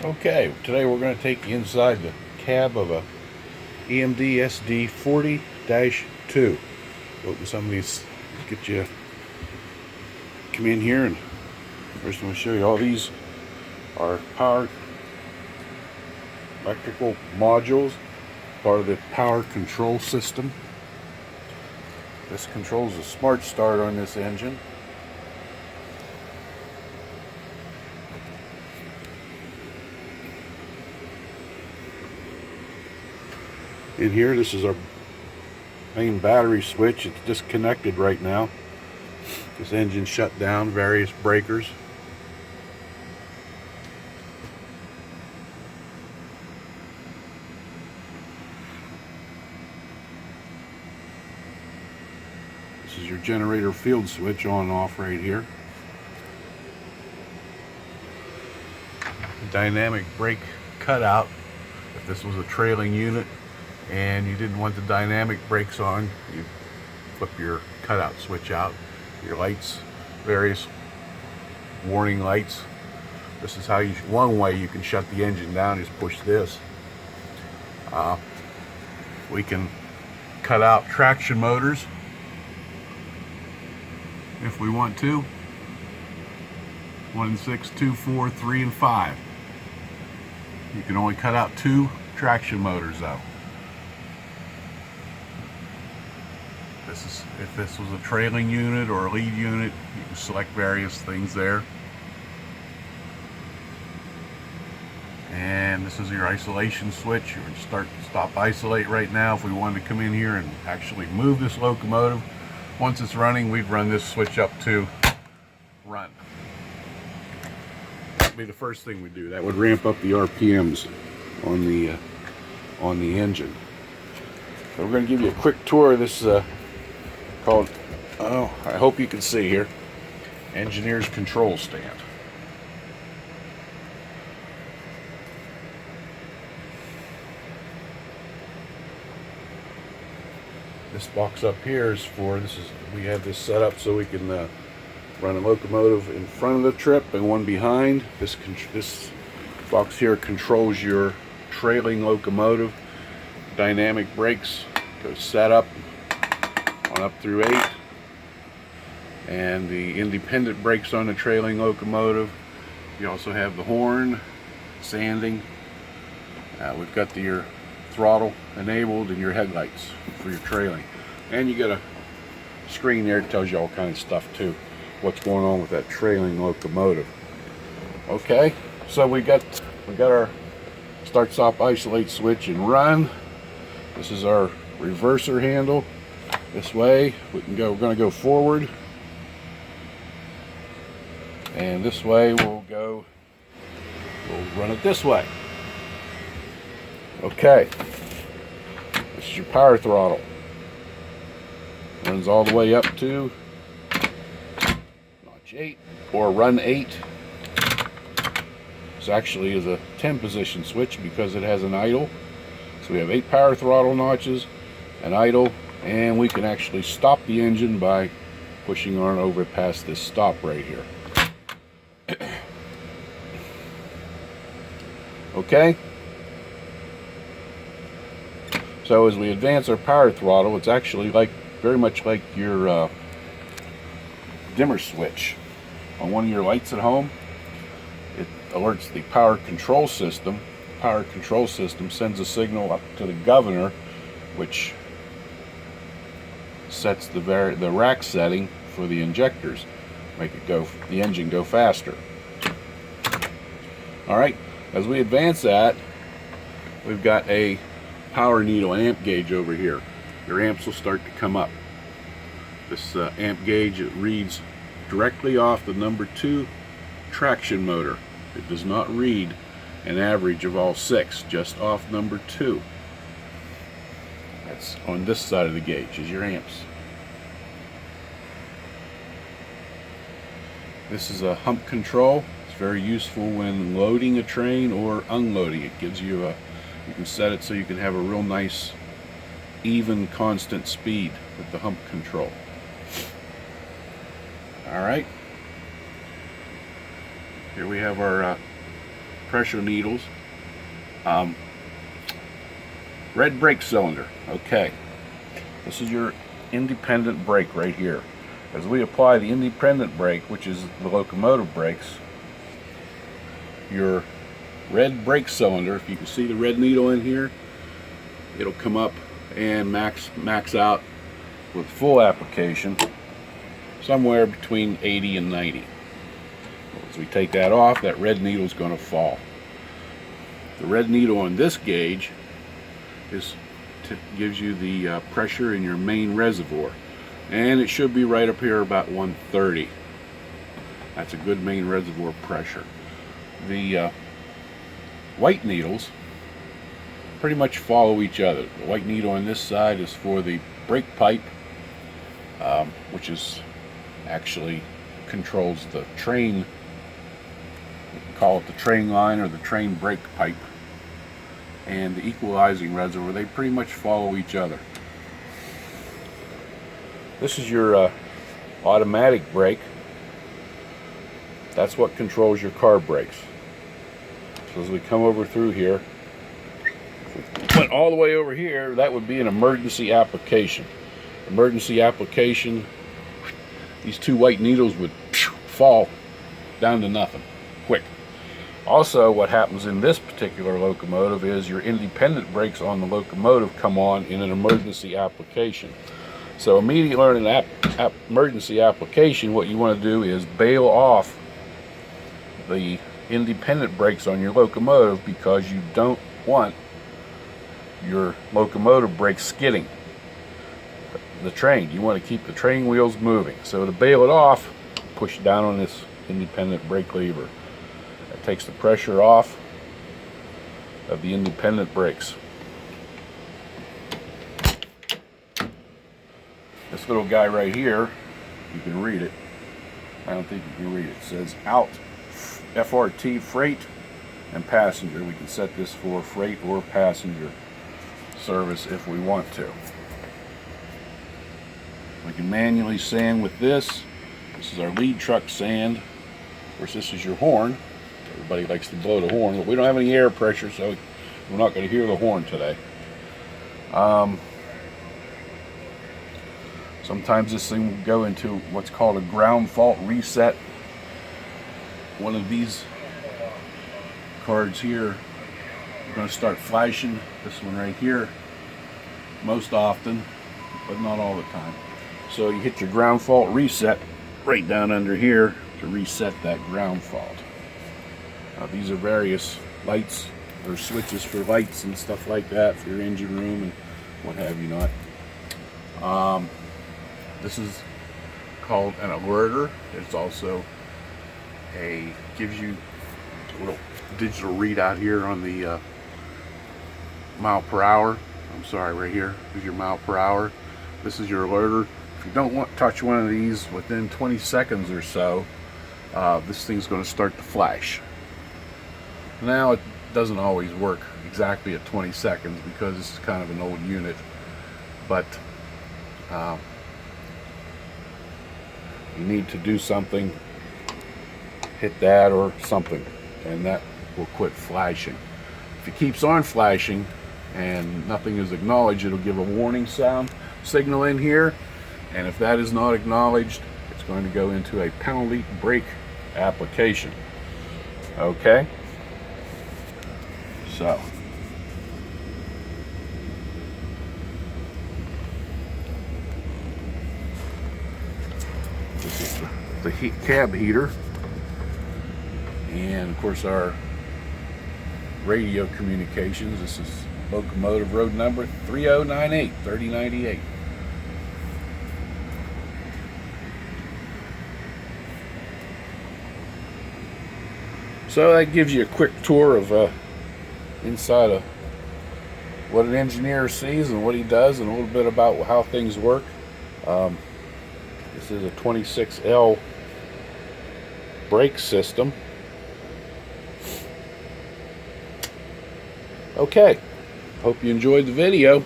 Okay, today we're going to take you inside the cab of a EMD SD 40-2. Open some of these, get you, come in here, and first I'm going to show you all these are power electrical modules, part of the power control system. This controls the smart start on this engine. In here, this is our main battery switch. It's disconnected right now. This engine shut down, various breakers. This is your generator field switch, on and off right here. Dynamic brake cutout. If this was a trailing unit and you didn't want the dynamic brakes on, you flip your cutout switch out. Your lights, various warning lights. This is how you, one way you can shut the engine down is push this. We can cut out traction motors if we want to. 1, 6, 2, 4, 3, and 5. You can only cut out 2 traction motors though. If this was a trailing unit or a lead unit, you can select various things there. And this is your isolation switch. You can stop, isolate right now. If we wanted to come in here and actually move this locomotive, once it's running, we'd run this switch up to run. That'd be the first thing we do. That would ramp up the RPMs on the engine. So we're going to give you a quick tour of this called, oh, I hope you can see here, Engineer's Control Stand. This box up here is for, we have this set up so we can run a locomotive in front of the trip and one behind. This box here controls your trailing locomotive. Dynamic brakes go set up on up through 8, and the independent brakes on the trailing locomotive. You also have the horn, sanding. We've got your throttle enabled and your headlights for your trailing, and you got a screen there that tells you all kinds of stuff too, what's going on with that trailing locomotive. Okay, so we got our start, stop, isolate switch and run. This is our reverser handle. This way we can go, we're going to go forward, and this way we'll run it this way. Okay, this is your power throttle. Runs all the way up to notch 8 or run 8. This actually is a 10 position switch because it has an idle. So we have 8 power throttle notches, an idle, and we can actually stop the engine by pushing on over past this stop right here. Okay, so as we advance our power throttle, it's actually very much like your dimmer switch on one of your lights at home. It alerts the power control system. The power control system sends a signal up to the governor, which sets the rack setting for the injectors, make the engine go faster. All right, as we advance that, we've got a power needle amp gauge over here. Your amps will start to come up. This amp gauge, it reads directly off the number 2 traction motor. It does not read an average of all 6, just off number 2. That's on this side of the gauge is your amps. This is a hump control. It's very useful when loading a train or unloading. It gives you you can set it so you can have a real nice, even, constant speed with the hump control. All right. Here we have our pressure needles. Red brake cylinder. Okay, this is your independent brake right here. As we apply the independent brake, which is the locomotive brakes, your red brake cylinder, if you can see the red needle in here, it'll come up and max out with full application somewhere between 80 and 90. As we take that off, that red needle is going to fall. The red needle on this gauge gives you the pressure in your main reservoir, and it should be right up here about 130. That's a good main reservoir pressure. The white needles pretty much follow each other. The white needle on this side is for the brake pipe, which is actually controls the train. Call it the train line or the train brake pipe, and the equalizing reservoir. They pretty much follow each other. This is your automatic brake. That's what controls your car brakes. So as we come over through here, if we went all the way over here, that would be an emergency application. Emergency application, these two white needles would fall down to nothing quick. Also, what happens in this particular locomotive is your independent brakes on the locomotive come on in an emergency application. So immediately in an emergency application, what you want to do is bail off the independent brakes on your locomotive, because you don't want your locomotive brakes skidding the train. You want to keep the train wheels moving. So to bail it off, push down on this independent brake lever. That takes the pressure off of the independent brakes. This little guy right here, you can read it. I don't think you can read it. It says out FRT, freight and passenger. We can set this for freight or passenger service if we want to. We can manually sand with this. This is our lead truck sand. Of course, this is your horn. Everybody likes to blow the horn, but we don't have any air pressure, so we're not going to hear the horn today. Sometimes this thing will go into what's called a ground fault reset. One of these cards here, we're going to start flashing. This one right here, most often, but not all the time. So you hit your ground fault reset right down under here to reset that ground fault. Now these are various lights or switches for lights and stuff like that for your engine room and what have you not. This is called an alerter. It's also gives you a little digital readout here on the mile per hour. I'm sorry, right here is your mile per hour. This is your alerter. If you don't want to touch one of these within 20 seconds or so, this thing's going to start to flash. Now it doesn't always work exactly at 20 seconds because this is kind of an old unit, but you need to do something, hit that or something, and that will quit flashing. If it keeps on flashing and nothing is acknowledged, it'll give a warning sound signal in here, and if that is not acknowledged, it's going to go into a penalty brake application. Okay, so this is the cab heater, and of course our radio communications. This is locomotive road number 3098, 3098. So that gives you a quick tour of inside of what an engineer sees and what he does, and a little bit about how things work. This is a 26L brake system. Okay, hope you enjoyed the video.